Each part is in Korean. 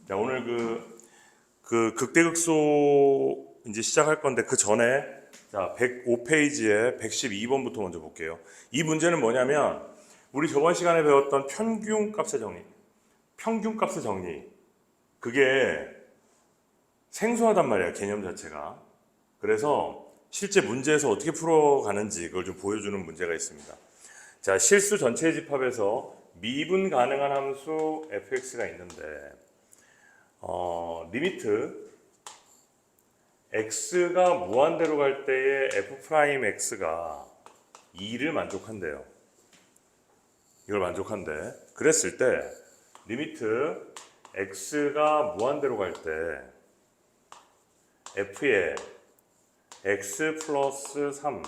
자, 오늘 그 극대극소 이제 시작할 건데 그 전에 자, 105페이지에 112번부터 먼저 볼게요. 이 문제는 뭐냐면 우리 저번 시간에 배웠던 평균값의 정리. 평균값의 정리. 그게 생소하단 말이야, 개념 자체가. 그래서 실제 문제에서 어떻게 풀어가는지 그걸 좀 보여주는 문제가 있습니다. 자, 실수 전체 집합에서 미분 가능한 함수 fx가 있는데 리미트 x가 무한대로 갈 때의 f'x가 2를 만족한대요. 이걸 만족한대. 그랬을 때 리미트 x가 무한대로 갈 때 f의 x 플러스 3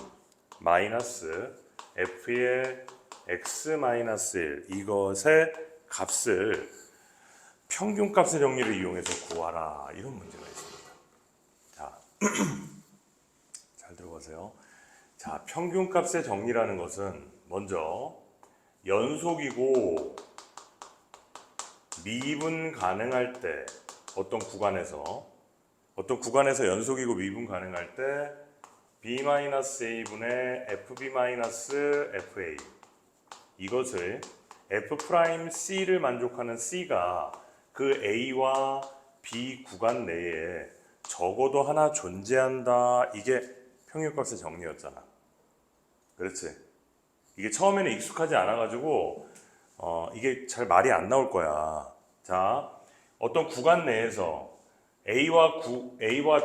마이너스 f의 x 마이너스 1 이것의 값을 평균값의 정리를 이용해서 구하라, 이런 문제가 있습니다. 자, 잘 들어보세요. 자, 평균값의 정리라는 것은 먼저 연속이고 미분 가능할 때 어떤 구간에서 연속이고 미분 가능할 때 b-a분의 fb-fa 이것을 f'C를 만족하는 C가 그 A와 B 구간 내에 적어도 하나 존재한다. 이게 평균값의 정리였잖아. 그렇지? 이게 처음에는 익숙하지 않아가지고 이게 잘 말이 안 나올 거야. 자, 어떤 구간 내에서 A와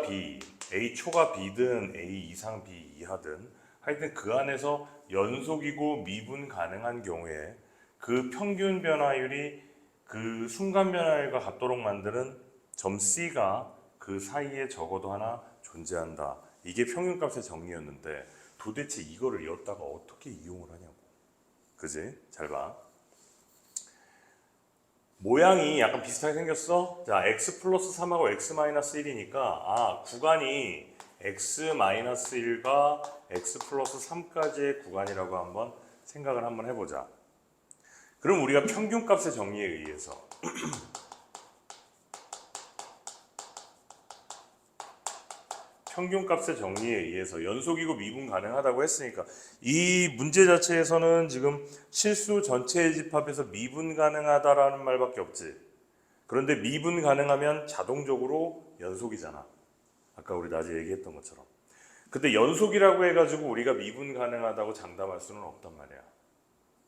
B, A 초가 B든 A 이상 B 이하든 하여튼 그 안에서 연속이고 미분 가능한 경우에 그 평균 변화율이 그 순간 변화율과 같도록 만드는 점 C가 그 사이에 적어도 하나 존재한다. 이게 평균값의 정리였는데 도대체 이거를 여기다가 어떻게 이용을 하냐고. 그지? 잘 봐. 모양이 약간 비슷하게 생겼어? 자, x 플러스 3하고 x 마이너스 1이니까 구간이 x 마이너스 1과 x 플러스 3까지의 구간이라고 한번 생각을 한번 해보자. 그럼 우리가 평균값의 정리에 의해서 연속이고 미분 가능하다고 했으니까 이 문제 자체에서는 지금 실수 전체의 집합에서 미분 가능하다라는 말밖에 없지. 그런데 미분 가능하면 자동적으로 연속이잖아. 아까 우리 낮에 얘기했던 것처럼. 근데 연속이라고 해가지고 우리가 미분 가능하다고 장담할 수는 없단 말이야.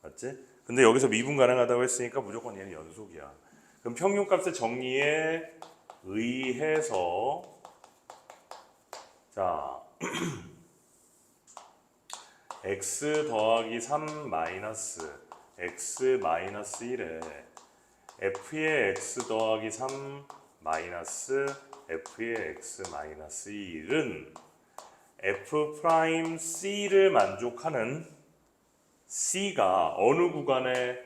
맞지? 근데 여기서 미분 가능하다고 했으니까 무조건 얘는 연속이야. 그럼 평균값의 정리에 의해서 자 x 더하기 3 마이너스 x 마이너스 1에 f의 x 더하기 3 마이너스 f의 x 마이너스 1은 f'C를 만족하는 C가 어느 구간에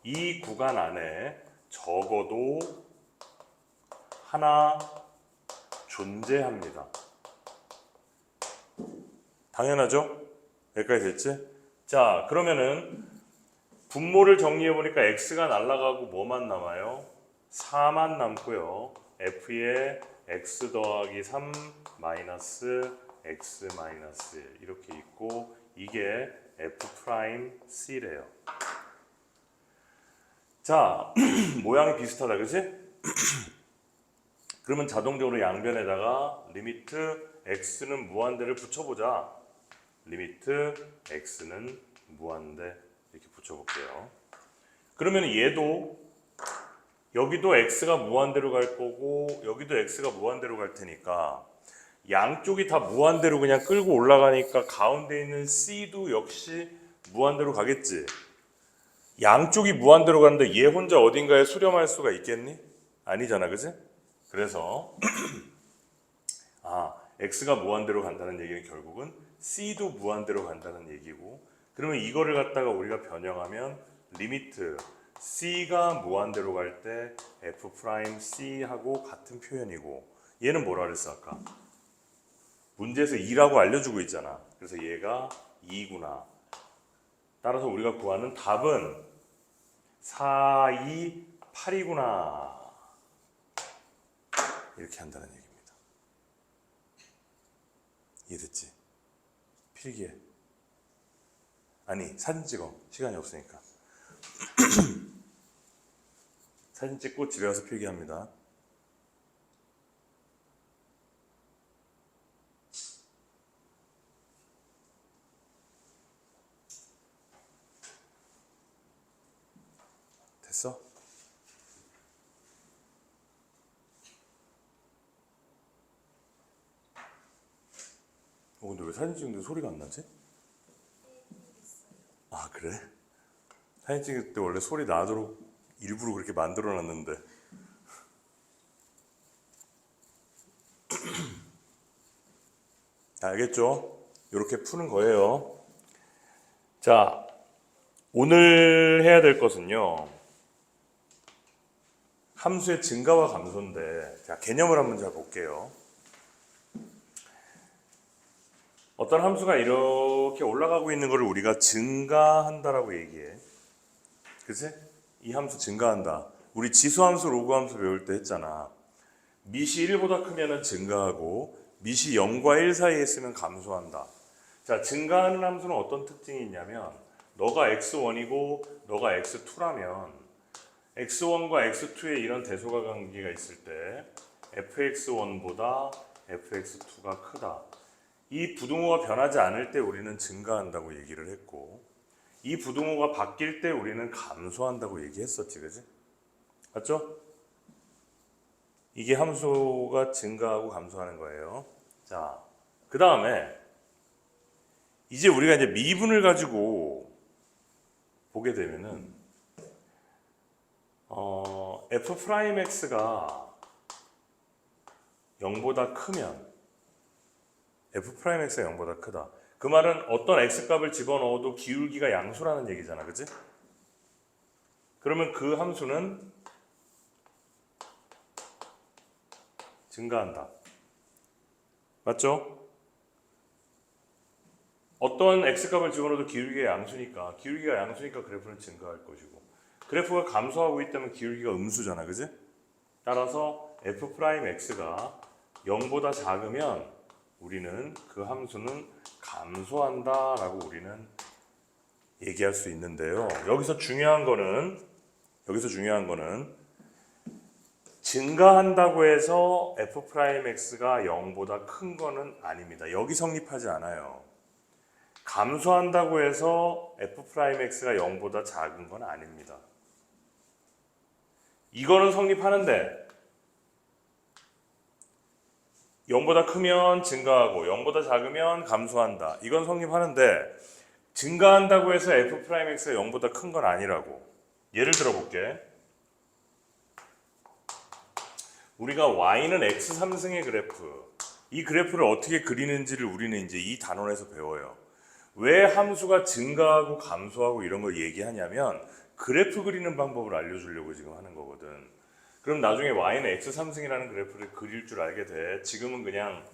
이 구간 안에 적어도 하나 존재합니다. 당연하죠? 여기까지 됐지? 자, 그러면은 분모를 정리해 보니까 x가 날아가고 뭐만 남아요? 4만 남고요. f의 x 더하기 3 마이너스 x 마이너스 1 이렇게 있고 이게 f'C래요. 자, 모양이 비슷하다, 그치? 그러면 자동적으로 양변에다가 리미트 x는 무한대를 붙여보자. 리미트 x는 무한대 이렇게 붙여볼게요. 그러면 얘도 여기도 x가 무한대로 갈 거고 여기도 x가 무한대로 갈 테니까 양쪽이 다 무한대로 그냥 끌고 올라가니까 가운데 있는 c도 역시 무한대로 가겠지. 양쪽이 무한대로 가는데 얘 혼자 어딘가에 수렴할 수가 있겠니? 아니잖아, 그치? 그래서 x가 무한대로 간다는 얘기는 결국은 c도 무한대로 간다는 얘기고, 그러면 이거를 갖다가 우리가 변형하면 리미트 c가 무한대로 갈 때 f'C하고 같은 표현이고, 얘는 뭐라 그랬어 아까? 문제에서 2라고 알려주고 있잖아. 그래서 얘가 2구나. 따라서 우리가 구하는 답은 4, 2, 8이구나. 이렇게 한다는 얘기입니다. 이해됐지? 필기해. 아니, 사진 찍어. 시간이 없으니까. 사진 찍고 집에 가서 필기합니다. 됐어? 근데 왜 사진 찍는데 소리가 안 나지? 아, 그래? 사진 찍을 때 원래 소리 나도록 일부러 그렇게 만들어 놨는데. 알겠죠? 이렇게 푸는 거예요. 자, 오늘 해야 될 것은요, 함수의 증가와 감소인데, 자, 개념을 한번 잘 볼게요. 어떤 함수가 이렇게 올라가고 있는 것을 우리가 증가한다라고 얘기해. 그치? 이 함수 증가한다. 우리 지수함수, 로그함수 배울 때 했잖아. 밑이 1보다 크면 증가하고 밑이 0과 1 사이에 있으면 감소한다. 자, 증가하는 함수는 어떤 특징이 있냐면 너가 x1이고 너가 x2라면 x1과 x2의 이런 대소가 관계가 있을 때 fx1보다 fx2가 크다. 이 부등호가 변하지 않을 때 우리는 증가한다고 얘기를 했고 이 부등호가 바뀔 때 우리는 감소한다고 얘기했었지, 그지? 맞죠? 이게 함수가 증가하고 감소하는 거예요. 자, 그 다음에 이제 우리가 이제 미분을 가지고 보게 되면은 f'x가 0보다 크면 f'x가 0보다 크다. 그 말은 어떤 x값을 집어넣어도 기울기가 양수라는 얘기잖아, 그치? 그러면 그 함수는 증가한다. 맞죠? 어떤 x값을 집어넣어도 기울기가 양수니까 그래프는 증가할 것이고 그래프가 감소하고 있다면 기울기가 음수잖아, 그치? 따라서 f'x가 0보다 작으면 우리는 그 함수는 감소한다라고 우리는 얘기할 수 있는데요. 여기서 중요한 거는 증가한다고 해서 f'x가 0보다 큰 거는 아닙니다. 여기 성립하지 않아요. 감소한다고 해서 f'x가 0보다 작은 건 아닙니다. 이거는 성립하는데 0보다 크면 증가하고 0보다 작으면 감소한다. 이건 성립하는데 증가한다고 해서 f'x가 0보다 큰 건 아니라고. 예를 들어 볼게. 우리가 y는 x3승의 그래프, 이 그래프를 어떻게 그리는지를 우리는 이제 이 단원에서 배워요. 왜 함수가 증가하고 감소하고 이런 걸 얘기하냐면 그래프 그리는 방법을 알려주려고 지금 하는 거거든. 그럼 나중에 y는 x3승이라는 그래프를 그릴 줄 알게 돼. 지금은 그냥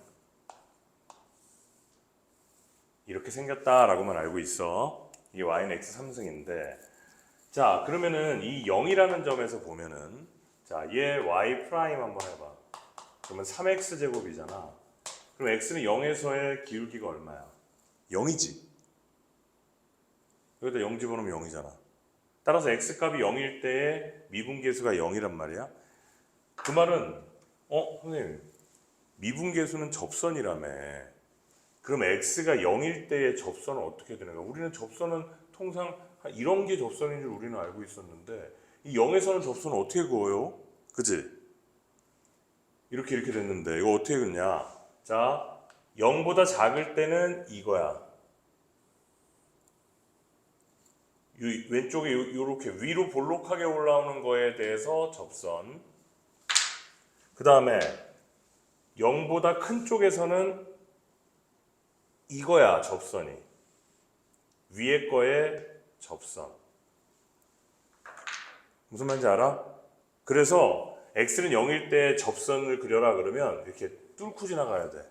이렇게 생겼다라고만 알고 있어. 이게 y는 x3승인데 자, 그러면은 이 0이라는 점에서 보면은 자, 얘 y 프라임 한번 해봐. 그러면 3x 제곱이잖아. 그럼 x는 0에서의 기울기가 얼마야? 0이지. 여기다 0 집어넣으면 0이잖아. 따라서 x값이 0일 때의 미분계수가 0이란 말이야. 그 말은 선생님 미분계수는 접선이라며. 그럼 x가 0일 때의 접선은 어떻게 되는가? 우리는 접선은 통상 이런 게 접선인 줄 우리는 알고 있었는데 이 0에서는 접선은 어떻게 그어요? 그치? 이렇게 됐는데 이거 어떻게 그냐? 자, 0보다 작을 때는 이거야. 왼쪽에 이렇게 위로 볼록하게 올라오는 거에 대해서 접선. 그 다음에 0보다 큰 쪽에서는 이거야, 접선이. 위에 거에 접선. 무슨 말인지 알아? 그래서 x는 0일 때 접선을 그려라 그러면 이렇게 뚫고 지나가야 돼.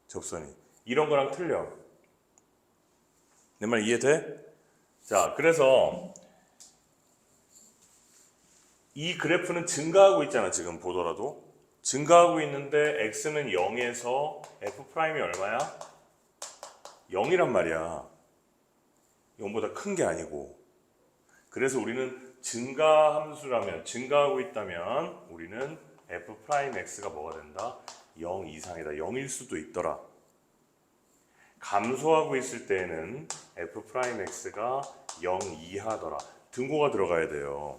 접선이. 이런 거랑 틀려. 내 말 이해돼? 자, 그래서 이 그래프는 증가하고 있잖아. 지금 보더라도 증가하고 있는데 x는 0에서 f 프라임이 얼마야? 0이란 말이야. 0보다 큰 게 아니고. 그래서 우리는 증가함수라면, 증가하고 있다면 우리는 f 프라임 x가 뭐가 된다? 0 이상이다. 0일 수도 있더라. 감소하고 있을 때에는 f 프라임 x가 0 이하더라. 등고가 들어가야 돼요.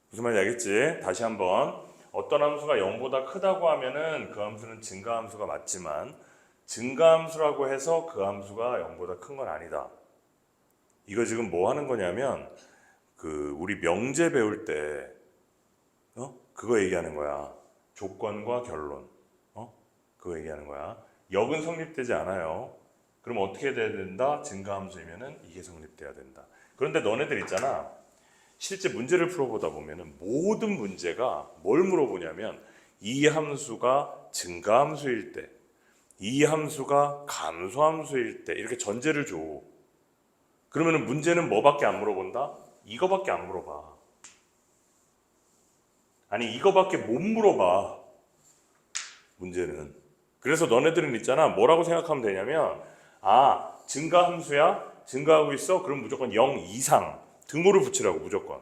무슨 말인지 알겠지? 다시 한번. 어떤 함수가 0보다 크다고 하면은 그 함수는 증가함수가 맞지만 증가함수라고 해서 그 함수가 0보다 큰 건 아니다. 이거 지금 뭐 하는 거냐면 그 우리 명제 배울 때 그거 얘기하는 거야. 조건과 결론. 그거 얘기하는 거야. 역은 성립되지 않아요. 그럼 어떻게 돼야 된다? 증가함수이면은 이게 성립돼야 된다. 그런데 너네들 있잖아. 실제 문제를 풀어보다 보면은 모든 문제가 뭘 물어보냐면 이 함수가 증가함수일 때, 이 함수가 감소함수일 때 이렇게 전제를 줘. 그러면은 문제는 뭐밖에 안 물어본다? 이거밖에 안 물어봐. 아니 이거밖에 못 물어봐. 문제는. 그래서 너네들은 있잖아. 뭐라고 생각하면 되냐면 증가함수야? 증가하고 있어? 그럼 무조건 0 이상 등호를 붙이라고 무조건.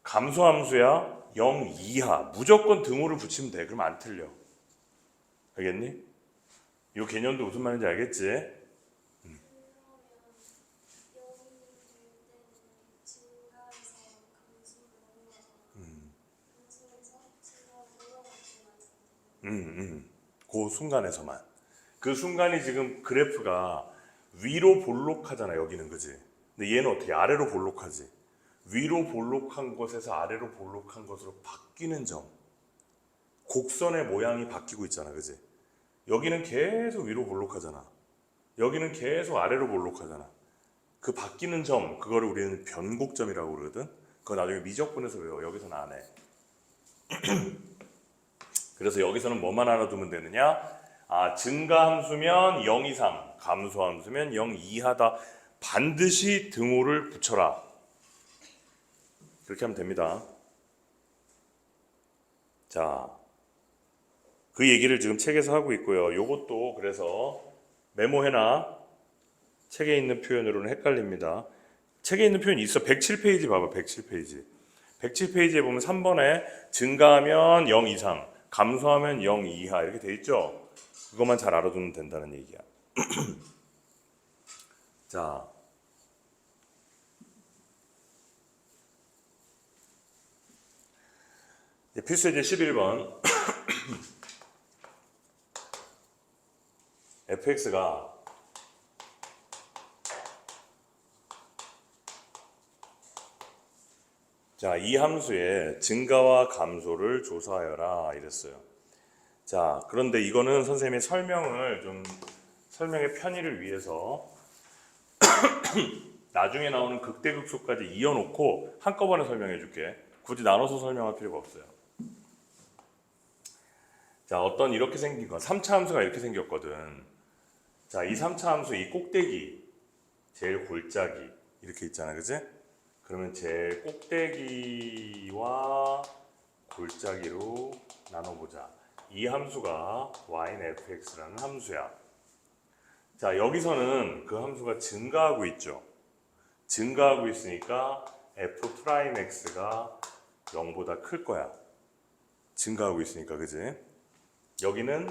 감소함수야? 0 이하 무조건 등호를 붙이면 돼. 그럼 안 틀려. 알겠니? 이 개념도 무슨 말인지 알겠지? 그 순간에서만. 그 순간이 지금 그래프가 위로 볼록하잖아. 여기는 그지? 근데 얘는 어떻게 아래로 볼록하지? 위로 볼록한 것에서 아래로 볼록한 것으로 바뀌는 점. 곡선의 모양이 바뀌고 있잖아. 그지? 여기는 계속 위로 볼록하잖아. 여기는 계속 아래로 볼록하잖아. 그 바뀌는 점, 그거를 우리는 변곡점이라고 그러거든. 그거 나중에 미적분에서 외워. 여기서는 안 해. 그래서 여기서는 뭐만 알아두면 되느냐? 증가함수면 0 이상, 감소함수면 0 이하다. 반드시 등호를 붙여라. 그렇게 하면 됩니다. 자, 그 얘기를 지금 책에서 하고 있고요. 요것도 그래서 메모해놔. 책에 있는 표현으로는 헷갈립니다. 책에 있는 표현이 있어. 107페이지 봐봐. 107페이지. 107페이지에 보면 3번에 증가하면 0 이상, 감소하면 0 이하 이렇게 돼 있죠? 그것만 잘 알아두면 된다는 얘기야. 자, 필수예제 11번. fx가 이 함수의 증가와 감소를 조사하여라 이랬어요. 자, 그런데 이거는 선생님이 설명의 편의를 위해서 나중에 나오는 극대극소까지 이어놓고 한꺼번에 설명해 줄게. 굳이 나눠서 설명할 필요가 없어요. 자, 어떤 이렇게 생긴 거 3차 함수가 이렇게 생겼거든. 자, 이 3차 함수 이 꼭대기 제일 골짜기 이렇게 있잖아. 그지? 그러면 제일 꼭대기와 골짜기로 나눠보자. 이 함수가 yfx라는 함수야. 자, 여기서는 그 함수가 증가하고 있죠. 증가하고 있으니까 f'x가 0보다 클 거야. 증가하고 있으니까, 그지? 여기는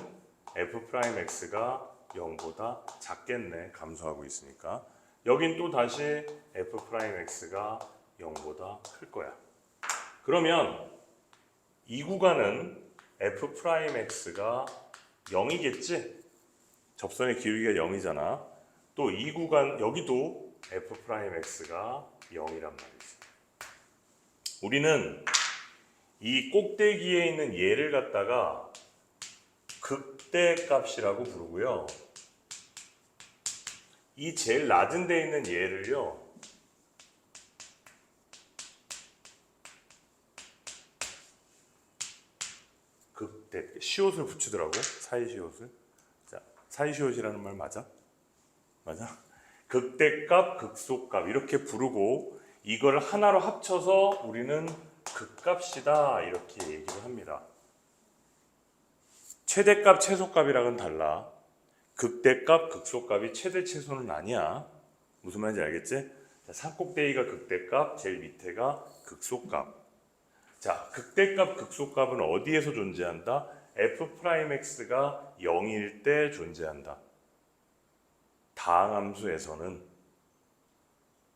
f'x가 0보다 작겠네. 감소하고 있으니까. 여긴 또 다시 f'x가 0보다 클 거야. 그러면 이 구간은 f'x가 0이겠지? 접선의 기울기가 0이잖아. 또 이 구간 여기도 f'x가 0이란 말이지. 우리는 이 꼭대기에 있는 얘를 갖다가 극대값이라고 부르고요. 이 제일 낮은 데 있는 얘를요. 극대, 시옷을 붙이더라고. 사이시옷을. 자, 사이시옷이라는 말 맞아? 맞아? 극대값, 극소값 이렇게 부르고 이걸 하나로 합쳐서 우리는 극값이다 이렇게 얘기를 합니다. 최대값, 최소값이랑은 달라. 극대값, 극소값이 최대, 최소는 아니야. 무슨 말인지 알겠지? 자, 산꼭대기가 극대값, 제일 밑에가 극소값. 자, 극대값, 극소값은 어디에서 존재한다? f'x가 0일 때 존재한다. 다항함수에서는,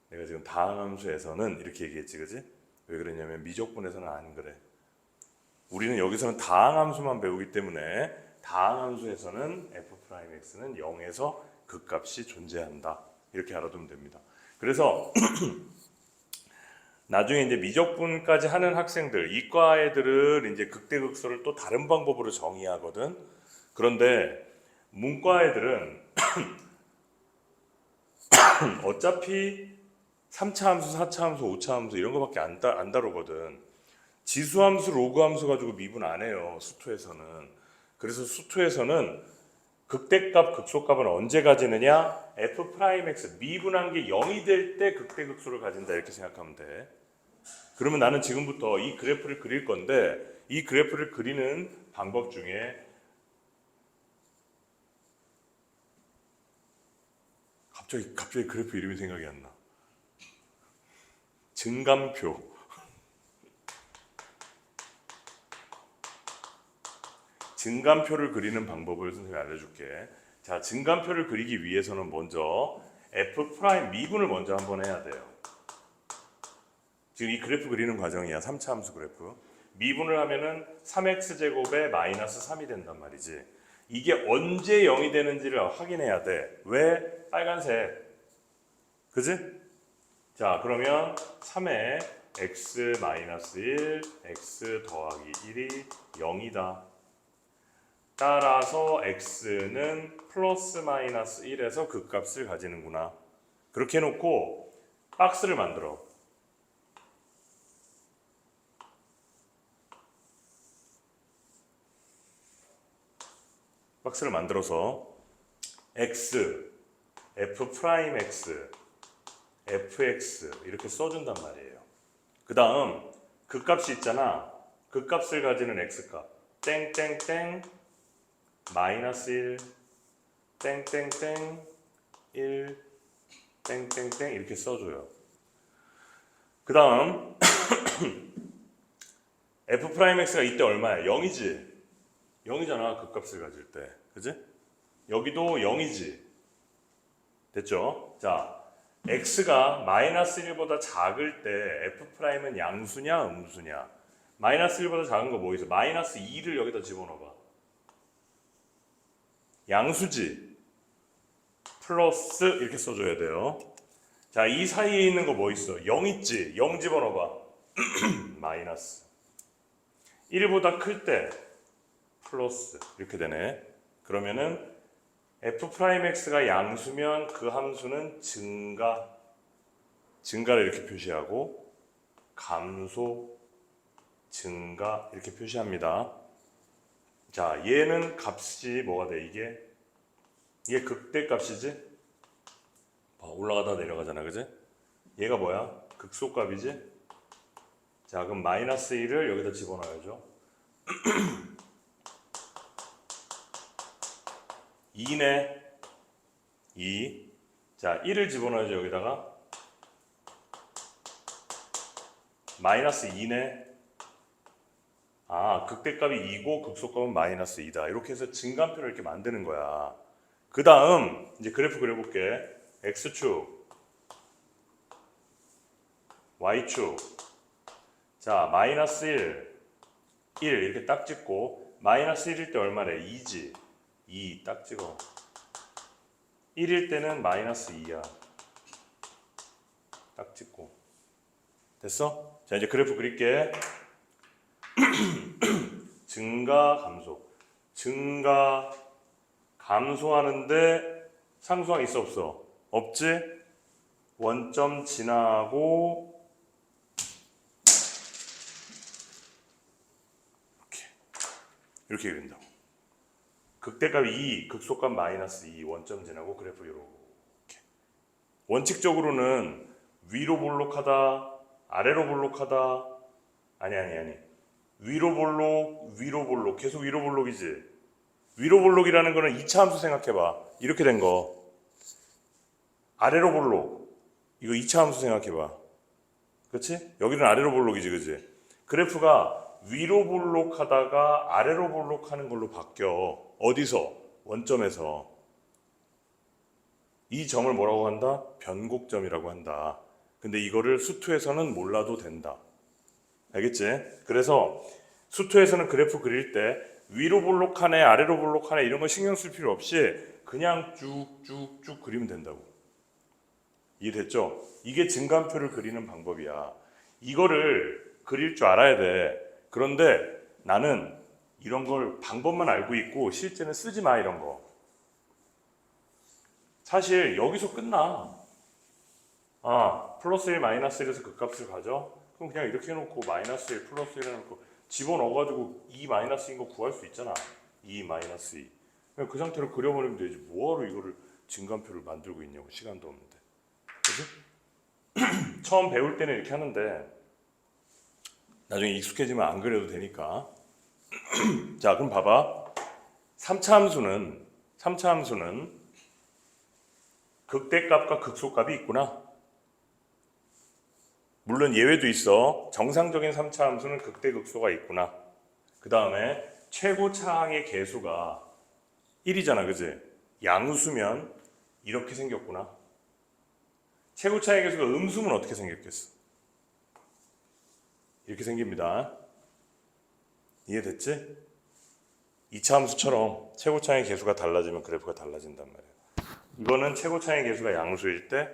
내가 지금 다항함수에서는 이렇게 얘기했지, 그지? 왜 그러냐면 미적분에서는 안 그래. 우리는 여기서는 다항함수만 배우기 때문에 다항함수에서는 f'x는 0에서 극값이 존재한다. 이렇게 알아두면 됩니다. 그래서 나중에 이제 미적분까지 하는 학생들, 이과 애들은 이제 극대극소를 또 다른 방법으로 정의하거든. 그런데 문과 애들은 어차피 3차 함수, 4차 함수, 5차 함수 이런 거밖에 안 다루거든. 지수함수, 로그함수 가지고 미분 안 해요. 수투에서는. 그래서 수투에서는 극대값, 극소값은 언제 가지느냐? f'x 미분한 게 0이 될 때 극대극소를 가진다 이렇게 생각하면 돼. 그러면 나는 지금부터 이 그래프를 그릴 건데 이 그래프를 그리는 방법 중에 갑자기 그래프 이름이 생각이 안 나. 증감표. 증감표를 그리는 방법을 선생님이 알려줄게. 자, 증감표를 그리기 위해서는 먼저 f' 미분을 먼저 한번 해야 돼요. 지금 이 그래프 그리는 과정이야. 3차 함수 그래프. 미분을 하면은 3x제곱에 마이너스 3이 된단 말이지. 이게 언제 0이 되는지를 확인해야 돼. 왜? 빨간색. 그지? 자, 그러면 3에 x 마이너스 1, x 더하기 1이 0이다. 따라서 x는 플러스 마이너스 1에서 극값을 가지는구나. 그렇게 해놓고 박스를 만들어. 박스를 만들어서 x, f'x, fx 이렇게 써준단 말이에요. 그 다음 극값이 있잖아. 극값을 가지는 x값 땡땡땡 마이너스 1 땡땡땡 1 땡땡땡 이렇게 써줘요. 그 다음 f'x가 이때 얼마야? 0이지? 0이잖아 극값을 가질 때. 그지? 여기도 0이지? 됐죠? 자, x가 마이너스 1보다 작을 때 f'은 양수냐 음수냐? 마이너스 1보다 작은 거 뭐 있어? 마이너스 2를 여기다 집어넣어봐. 양수지? 플러스 이렇게 써줘야 돼요. 자, 이 사이에 있는 거 뭐 있어? 0 있지? 0 집어넣어봐. 마이너스 1보다 클 때 플러스 이렇게 되네. 그러면은 f'x가 양수면 그 함수는 증가를 이렇게 표시하고 감소, 증가 이렇게 표시합니다. 자, 얘는 값이 뭐가 돼? 이게 극대값이지? 올라가다 내려가잖아, 그지? 얘가 뭐야? 극소값이지? 자, 그럼 마이너스 1을 여기다 집어넣어야죠. 2네. 2. 자, 1을 집어넣어야죠, 여기다가. 마이너스 2네. 아, 극대값이 2고 극소값은 마이너스 2다. 이렇게 해서 증감표를 이렇게 만드는 거야. 그 다음 이제 그래프 그려볼게. x축, y축. 자, 마이너스 1 이렇게 딱 찍고 마이너스 1일 때 얼마래? 2지? 2 딱 찍어. 1일 때는 마이너스 2야. 딱 찍고. 됐어? 자, 이제 그래프 그릴게. 증가, 감소. 증가, 감소하는데 상수항 있어 없어? 없지? 원점 지나고 이렇게 그린다고. 극대값 2, 극소값 마이너스 2, 원점 지나고 그래프 이렇게. 원칙적으로는 위로 볼록하다, 아래로 볼록하다. 아니. 위로 볼록, 계속 위로 볼록이지. 위로 볼록이라는 거는 2차 함수 생각해봐. 이렇게 된 거. 아래로 볼록. 이거 2차 함수 생각해봐. 그렇지? 여기는 아래로 볼록이지, 그지? 그래프가 위로 볼록하다가 아래로 볼록하는 걸로 바뀌어. 어디서? 원점에서. 이 점을 뭐라고 한다? 변곡점이라고 한다. 근데 이거를 수투에서는 몰라도 된다. 알겠지? 그래서 수투에서는 그래프 그릴 때 위로 볼록하네, 아래로 볼록하네 이런 거 신경 쓸 필요 없이 그냥 쭉쭉쭉 그리면 된다고. 이해됐죠? 이게 증감표를 그리는 방법이야. 이거를 그릴 줄 알아야 돼. 그런데 나는 이런 걸 방법만 알고 있고 실제는 쓰지 마, 이런 거. 사실 여기서 끝나. 플러스 1, 마이너스 1에서 그 값을 가져? 그럼 그냥 이렇게 해놓고 마이너스 1, 플러스 1 해놓고 집어넣어가지고 2 마이너스인 거 구할 수 있잖아. 2 마이너스 2. 그냥 그 상태로 그려버리면 되지. 뭐하러 이거를 증감표를 만들고 있냐고. 시간도 없는데. 그지? 처음 배울 때는 이렇게 하는데 나중에 익숙해지면 안 그려도 되니까. 자, 그럼 봐봐. 3차 함수는 극대값과 극소값이 있구나. 물론 예외도 있어. 정상적인 3차 함수는 극대극소가 있구나. 그 다음에 최고차항의 계수가 1이잖아, 그지? 양수면 이렇게 생겼구나. 최고차항의 계수가 음수면 어떻게 생겼겠어? 이렇게 생깁니다. 이해됐지? 2차 함수처럼 최고차항의 계수가 달라지면 그래프가 달라진단 말이에요. 이거는 최고차항의 계수가 양수일 때,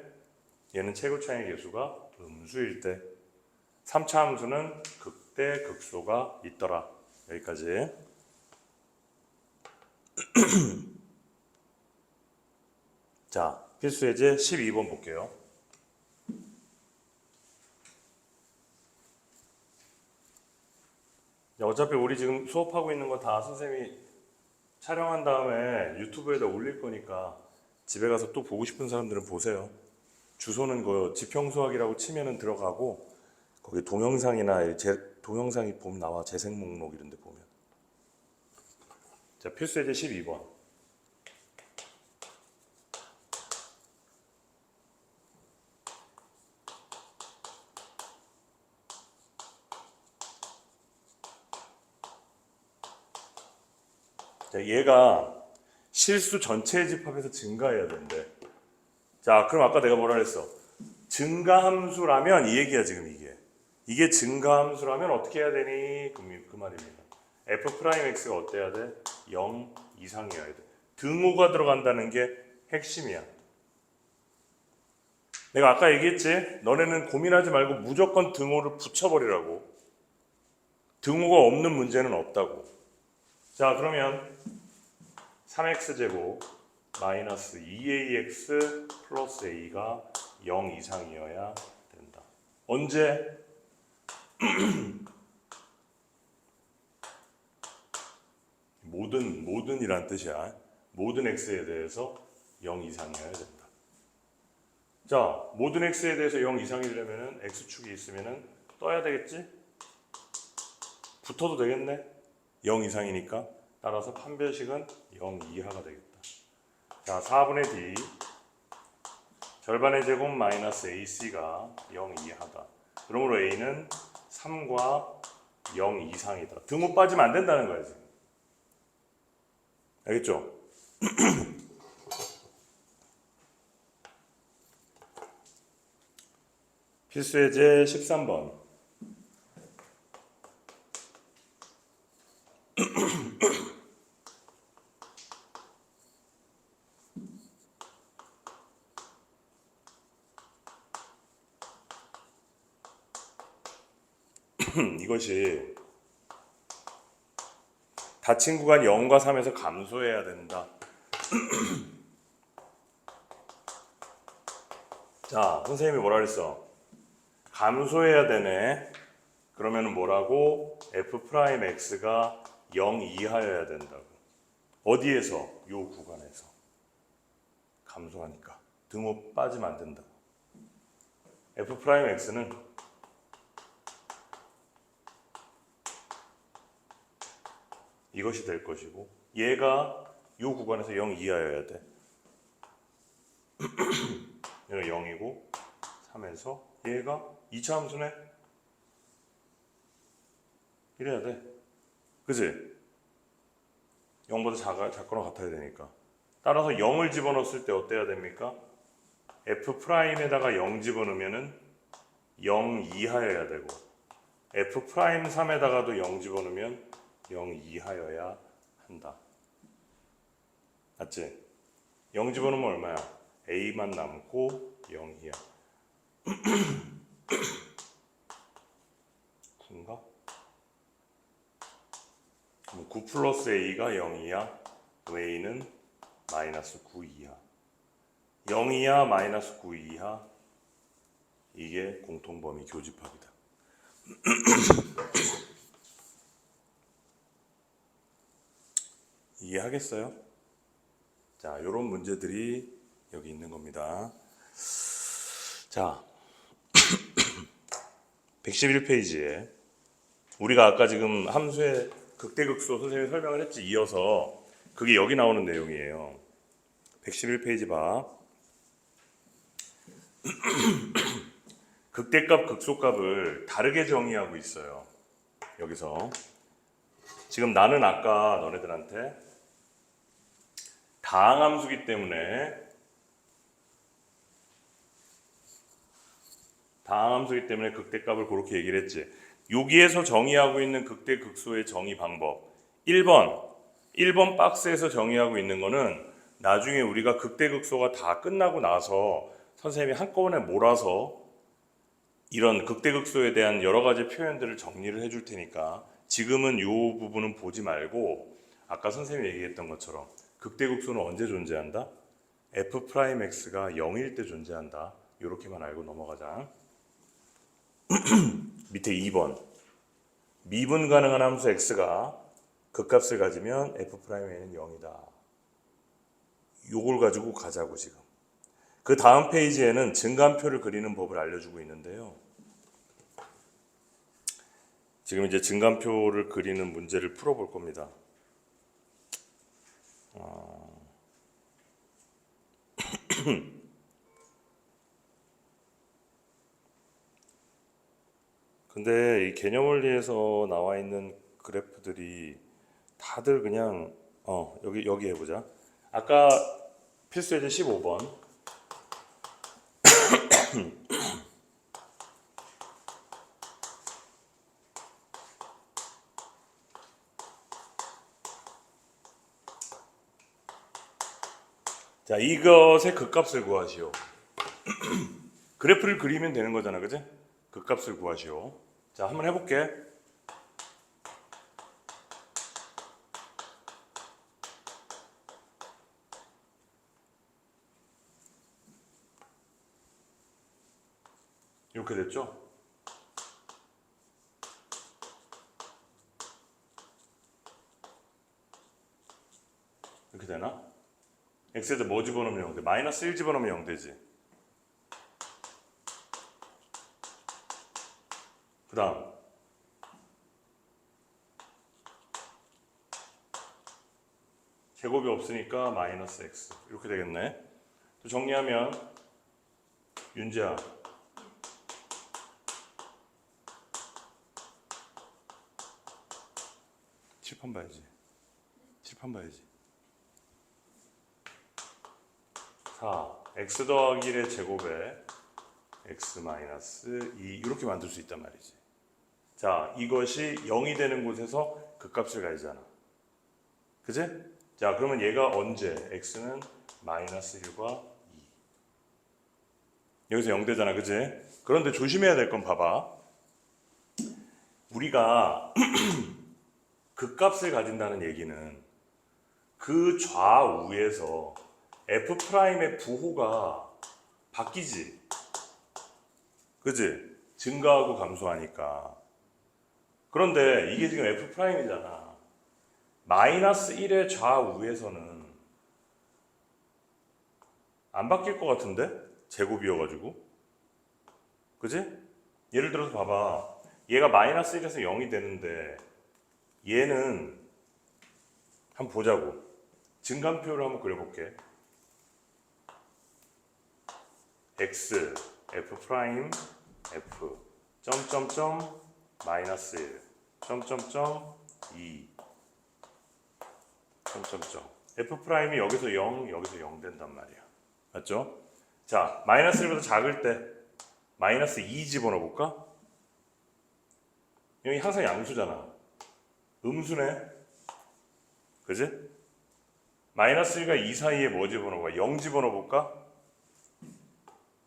얘는 최고차항의 계수가 음수일 때. 3차 함수는 극대 극소가 있더라. 여기까지. 자, 필수 예제 12번 볼게요. 어차피 우리 지금 수업하고 있는 거 다 선생님이 촬영한 다음에 유튜브에다 올릴 거니까 집에 가서 또 보고 싶은 사람들은 보세요. 주소는 그 지평수학이라고 치면은 들어가고 거기 동영상이나 동영상이 보면 나와. 재생 목록 이런 데 보면. 자, 필수 예제 12번. 자, 얘가 실수 전체의 집합에서 증가해야 된대. 자, 그럼 아까 내가 뭐라 그랬어? 증가함수라면 이 얘기야, 지금 이게. 이게 증가함수라면 어떻게 해야 되니? 그 말입니다. f'x가 어때야 돼? 0 이상이어야 돼. 등호가 들어간다는 게 핵심이야. 내가 아까 얘기했지? 너네는 고민하지 말고 무조건 등호를 붙여버리라고. 등호가 없는 문제는 없다고. 자, 그러면 3x제곱 마이너스 2ax 플러스 a가 0 이상이어야 된다. 언제? 모든이란 뜻이야. 모든 x에 대해서 0 이상이어야 된다. 자, 모든 x에 대해서 0 이상이려면 x축이 있으면 떠야 되겠지? 붙어도 되겠네? 0 이상이니까. 따라서 판별식은 0 이하가 되겠다. 자, 4분의 d 절반의 제곱 마이너스 ac가 0 이하다. 그러므로 a는 3과 0 이상이다. 등호 빠지면 안 된다는 거야, 지금. 알겠죠? 필수 예제 13번. 이것이 닫힌 구간 0과 3에서 감소해야 된다. 자, 선생님이 뭐라 그랬어? 감소해야 되네. 그러면 뭐라고? f'x가 0 이하여야 된다고. 어디에서? 요 구간에서. 감소하니까. 등호 빠지면 안 된다고. f'x는 이것이 될 것이고 얘가 이 구간에서 0 이하여야 돼. 얘가 0이고 3에서 얘가 2차 함수네. 이래야 돼. 그치? 0보다 작거나 같아야 되니까. 따라서 0을 집어넣었을 때 어때야 됩니까? f'에다가 0 집어넣으면은 0 이하여야 되고 f'3에다가도 0 집어넣으면 0 이하여야 한다. 맞지? 0 집어넣으면 얼마야? a만 남고 0 이하. 9인가? 9 플러스 a가 0 이하, a는 마이너스 9 이하. 0 이하, 마이너스 9 이하. 이게 공통범위 교집합이다. 이해하겠어요? 자, 이런 문제들이 여기 있는 겁니다. 자, 111페이지에 우리가 아까 지금 함수의 극대극소 선생님이 설명을 했지, 이어서 그게 여기 나오는 내용이에요. 111페이지 봐. 극대값, 극소값을 다르게 정의하고 있어요. 여기서 지금 나는 아까 너네들한테 다항함수기 때문에 극대값을 그렇게 얘기를 했지. 여기에서 정의하고 있는 극대극소의 정의 방법 1번 박스에서 정의하고 있는 거는 나중에 우리가 극대극소가 다 끝나고 나서 선생님이 한꺼번에 몰아서 이런 극대극소에 대한 여러 가지 표현들을 정리를 해줄 테니까 지금은 이 부분은 보지 말고 아까 선생님이 얘기했던 것처럼 극대극소는 언제 존재한다? f'x가 0일 때 존재한다. 이렇게만 알고 넘어가자. 밑에 2번 미분 가능한 함수 x가 극값을 가지면 f'는 0이다. 요걸 가지고 가자고 지금. 그 다음 페이지에는 증감표를 그리는 법을 알려주고 있는데요. 지금 이제 증감표를 그리는 문제를 풀어볼 겁니다. 근데 이 개념원리에서 나와 있는 그래프들이 다들 그냥 여기 해보자. 아까 필수예제 15번 자, 이것의 극값을 구하시오. 그래프를 그리면 되는 거잖아, 그지? 극값을 구하시오. 자, 한번 해볼게. 이렇게 됐죠? 이렇게 되나? x에다 뭐 집어넣으면 0 돼? 마이너스 1 집어넣으면 0 되지. 그 다음 제곱이 없으니까 마이너스 x 이렇게 되겠네. 또 정리하면 윤지야 칠판 봐야지. 4 x 더하기 1의 제곱에 x 마이너스 2 이렇게 만들 수 있단 말이지. 자, 이것이 0이 되는 곳에서 극값을 가지잖아. 그치? 자, 그러면 얘가 언제? x는 마이너스 1과 2 여기서 0 되잖아. 그치? 그런데 조심해야 될 건 봐봐. 우리가 극값을 가진다는 얘기는 그 좌우에서 f'의 부호가 바뀌지. 그치? 증가하고 감소하니까. 그런데 이게 지금 f'이잖아. 마이너스 1의 좌우에서는 안 바뀔 것 같은데? 제곱이어가지고. 그지? 예를 들어서 봐봐. 얘가 마이너스 1에서 0이 되는데 얘는 한번 보자고. 증감표를 한번 그려볼게. x f 프라임 f 점점점 마이너스 1 점점점 2 점점점 f 프라임이 여기서 0 여기서 0 된단 말이야. 맞죠? 자, 마이너스 1보다 작을 때 마이너스 2 집어넣어 볼까? 여기 항상 양수잖아. 음수네. 그지? 마이너스 1과 2 사이에 뭐 집어넣어 볼까? 0 집어넣어 볼까?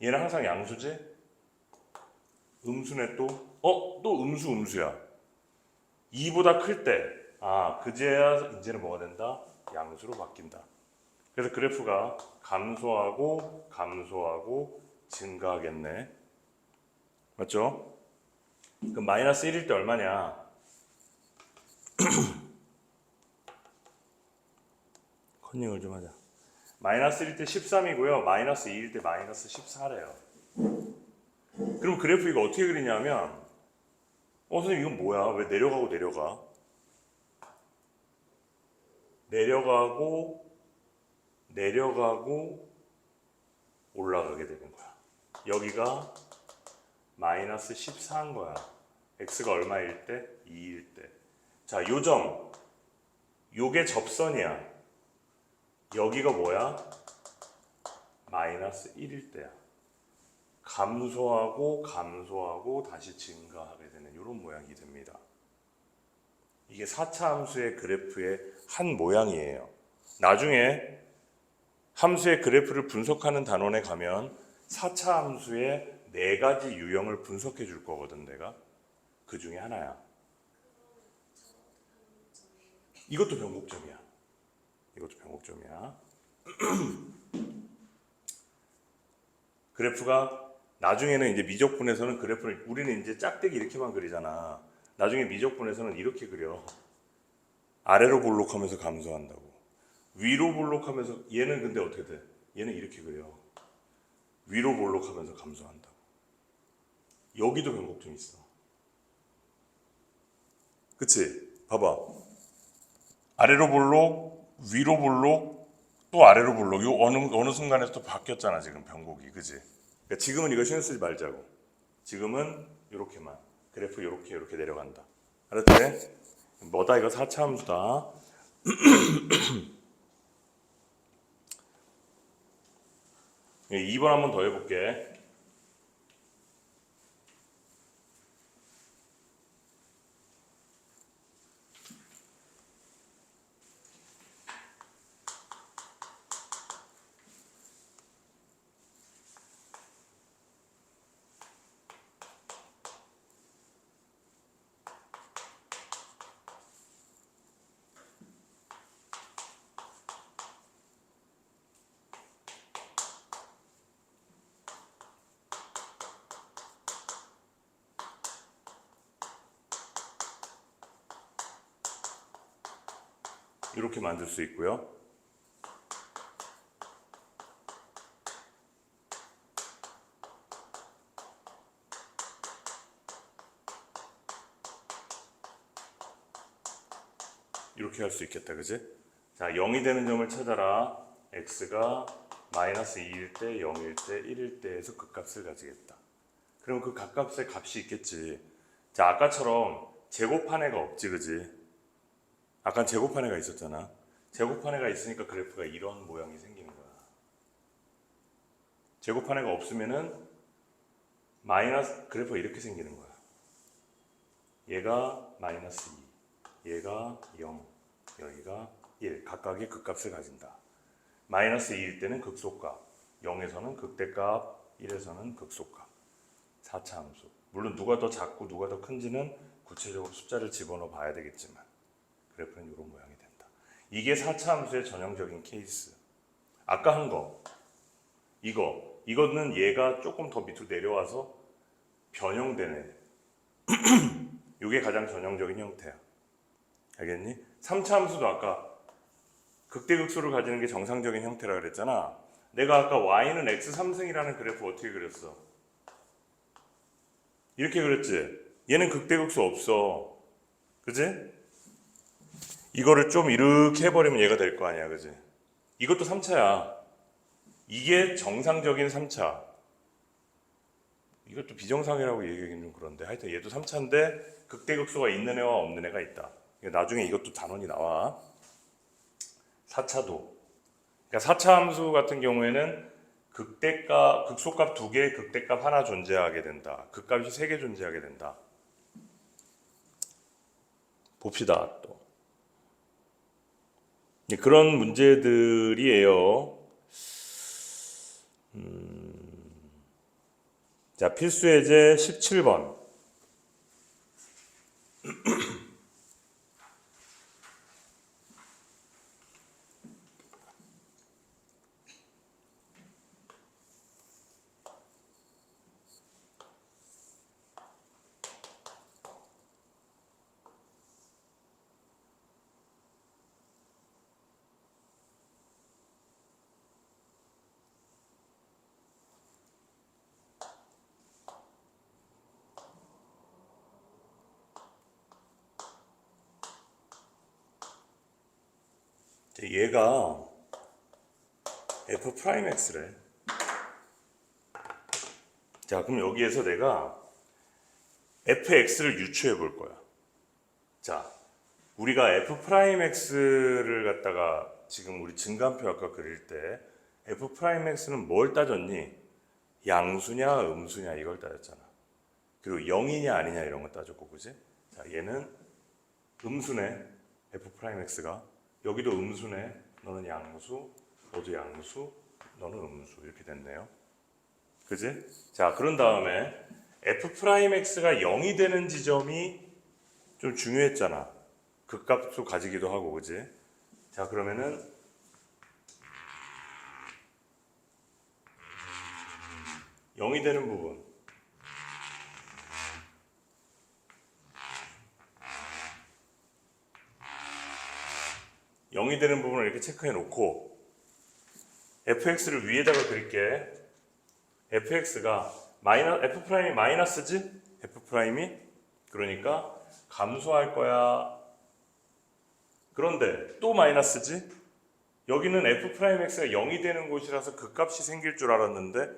얘는 항상 양수지? 음수네 또. 또 음수야. 2보다 클 때, 그제야 이제는 뭐가 된다? 양수로 바뀐다. 그래서 그래프가 감소하고 증가하겠네. 맞죠? 그럼 마이너스 1일 때 얼마냐? 컨닝을 좀 하자. 마이너스 1일 때 13이고요. 마이너스 2일 때 마이너스 14래요. 그럼 그래프 이거 어떻게 그리냐면 선생님 이건 뭐야? 왜 내려가고 내려가고 올라가게 되는 거야. 여기가 마이너스 14인 거야. x가 얼마일 때? 2일 때. 자, 요게 접선이야. 여기가 뭐야? 마이너스 1일 때야. 감소하고 다시 증가하게 되는 이런 모양이 됩니다. 이게 4차 함수의 그래프의 한 모양이에요. 나중에 함수의 그래프를 분석하는 단원에 가면 4차 함수의 4가지 유형을 분석해 줄 거거든, 내가. 그 중에 하나야. 이것도 변곡점이야. 그래프가 나중에는 이제 미적분에서는 그래프를 우리는 이제 짝대기 이렇게만 그리잖아. 나중에 미적분에서는 이렇게 그려. 아래로 볼록하면서 감소한다고. 위로 볼록하면서 얘는 근데 어떻게 돼? 얘는 이렇게 그려. 위로 볼록하면서 감소한다고. 여기도 변곡점이 있어. 그치? 봐봐. 아래로 볼록, 위로 볼록, 또 아래로 볼록. 요 어느 순간에 또 바뀌었잖아 지금 변곡이. 그치? 그러니까 지금은 이거 신경 쓰지 말자고. 지금은 이렇게만. 그래프 이렇게 내려간다. 알았지? 뭐다 이거 4차 함수다. 2번 한 번 더 해볼게. 이렇게 만들 수 있고요. 이렇게 할 수 있겠다. 그지? 자, 0이 되는 점을 찾아라. x가 마이너스 2일 때, 0일 때, 1일 때에서 극값을 가지겠다. 그럼 그 각값의 값이 있겠지. 자, 아까처럼 제곱한 애가 없지. 그지? 아까 제곱한 애가 있었잖아. 제곱한 애가 있으니까 그래프가 이런 모양이 생기는 거야. 제곱한 애가 없으면은 마이너스 그래프가 이렇게 생기는 거야. 얘가 마이너스 2, 얘가 0, 여기가 1. 각각의 극값을 가진다. 마이너스 2일 때는 극소값, 0에서는 극대값, 1에서는 극소값. 4차 함수. 물론 누가 더 작고 누가 더 큰지는 구체적으로 숫자를 집어넣어 봐야 되겠지만 그래프는 이런 모양이 된다. 이게 4차 함수의 전형적인 케이스. 아까 한 거, 이거는 얘가 조금 더 밑으로 내려와서 변형되네. 이게 가장 전형적인 형태야. 알겠니? 3차 함수도 아까 극대극소를 가지는 게 정상적인 형태라 그랬잖아. 내가 아까 y는 x 3승이라는 그래프 어떻게 그렸어? 이렇게 그랬지? 얘는 극대극소 없어. 그지? 이거를 좀 이렇게 해버리면 얘가 될 거 아니야. 그지? 이것도 3차야. 이게 정상적인 3차. 이것도 비정상이라고 얘기하기는 좀 그런데 하여튼 얘도 3차인데 극대극소가 있는 애와 없는 애가 있다. 나중에 이것도 단원이 나와. 4차도. 그러니까 4차 함수 같은 경우에는 극소값 2개, 극대값 하나 존재하게 된다. 극값이 3개 존재하게 된다. 봅시다, 또. 그런 문제들이에요. 자, 필수 예제 17번. 얘가 f 프라임 x래. 자, 그럼 여기에서 내가 fx를 유추해 볼 거야. 자, 우리가 f 프라임 x를 갖다가 지금 우리 증가함표 아까 그릴 때 f 프라임 x는 뭘 따졌니? 양수냐 음수냐 이걸 따졌잖아. 그리고 0이냐 아니냐 이런 거 따졌고, 그지? 자, 얘는 음수네. f 프라임 x가 여기도 음수네. 너는 양수, 너도 양수, 너는 음수 이렇게 됐네요. 그지? 자, 그런 다음에 f 프라임 x가 0이 되는 지점이 좀 중요했잖아. 극값도 가지기도 하고, 그지? 자, 그러면은 0이 되는 부분. 영이 되는 부분을 이렇게 체크해 놓고 fx를 위에다가 그릴게. fx가 f 프라임이 마이너스지? f 프라임이 그러니까 감소할 거야. 그런데 또 마이너스지? 여기는 f 프라임 x가 0이 되는 곳이라서 극값이 생길 줄 알았는데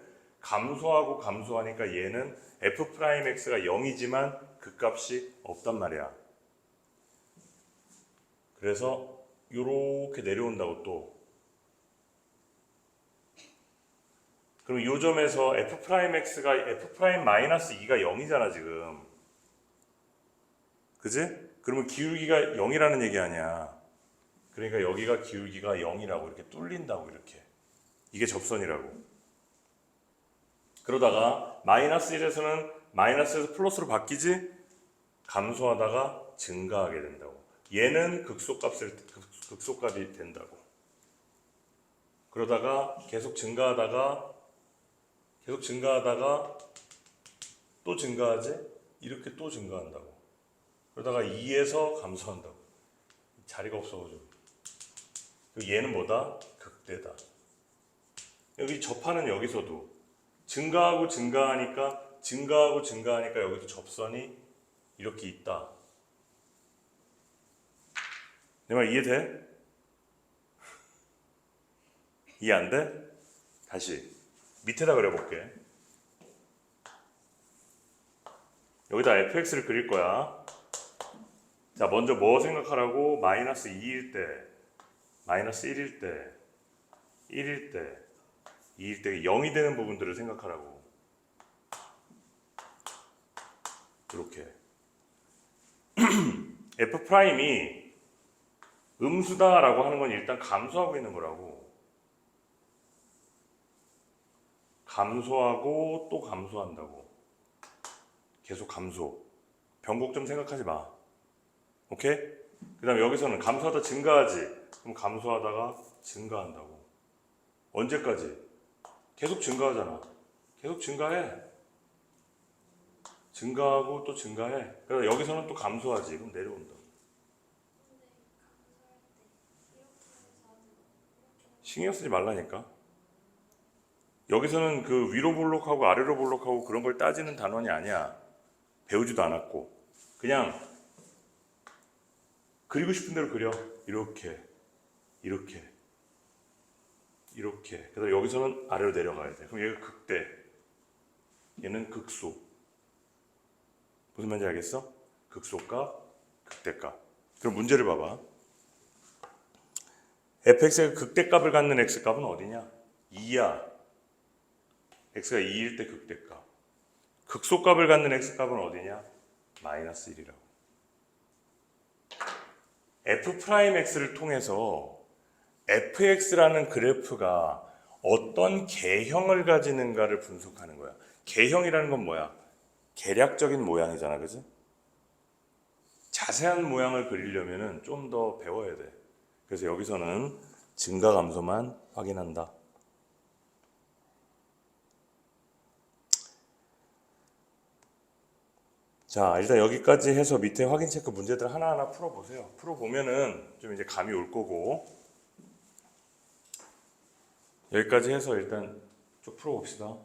감소하고 감소하니까 얘는 f 프라임 x가 0이지만 극값이 없단 말이야. 그래서 요렇게 내려온다고 또. 그럼 이 점에서 f 프라임 x가 f 프라임 마이너스 2가 0이잖아 지금. 그지? 그러면 기울기가 0이라는 얘기 아니야. 그러니까 여기가 기울기가 0이라고 이렇게 뚫린다고 이렇게. 이게 접선이라고. 그러다가 마이너스 1에서는 마이너스에서 플러스로 바뀌지? 감소하다가 증가하게 된다고. 얘는 극소값이 된다고. 그러다가 계속 증가하다가 또 증가하지? 이렇게 또 증가한다고. 그러다가 2에서 감소한다고. 자리가 없어가지고. 얘는 뭐다? 극대다. 여기 접하는 여기서도 증가하고 증가하니까 여기도 접선이 이렇게 있다. 내 말 이해돼? 이해 안 돼? 다시 밑에다 그려볼게. 여기다 fx를 그릴 거야. 자, 먼저 뭐 생각하라고? 마이너스 2일 때, 마이너스 1일 때, 1일 때, 2일 때 0이 되는 부분들을 생각하라고. 이렇게 f 프라임이 음수다라고 하는 건 일단 감소하고 있는 거라고. 감소하고 또 감소한다고. 계속 감소. 변곡점 생각하지 마. 오케이? 그 다음에 여기서는 감소하다 증가하지. 그럼 감소하다가 증가한다고. 언제까지? 계속 증가하잖아. 계속 증가해. 증가하고 또 증가해. 그래서 여기서는 또 감소하지. 그럼 내려온다. 신경 쓰지 말라니까. 여기서는 그 위로 볼록하고 아래로 볼록하고 그런 걸 따지는 단원이 아니야. 배우지도 않았고 그냥 그리고 싶은 대로 그려. 이렇게 이렇게 이렇게. 그래서 여기서는 아래로 내려가야 돼. 그럼 얘가 극대, 얘는 극소. 무슨 말인지 알겠어? 극소값, 극대값. 그럼 문제를 봐봐. fx가 극대값을 갖는 x값은 어디냐? 2야. x가 2일 때 극대값. 극소값을 갖는 x값은 어디냐? 마이너스 1이라고. f'x를 통해서 fx라는 그래프가 어떤 개형을 가지는가를 분석하는 거야. 개형이라는 건 뭐야? 계략적인 모양이잖아, 그지? 자세한 모양을 그리려면 좀 더 배워야 돼. 그래서 여기서는 증가 감소만 확인한다. 자, 일단 여기까지 해서 밑에 확인 체크 문제들 하나하나 풀어보세요. 풀어보면은 좀 이제 감이 올 거고. 여기까지 해서 일단 쭉 풀어봅시다.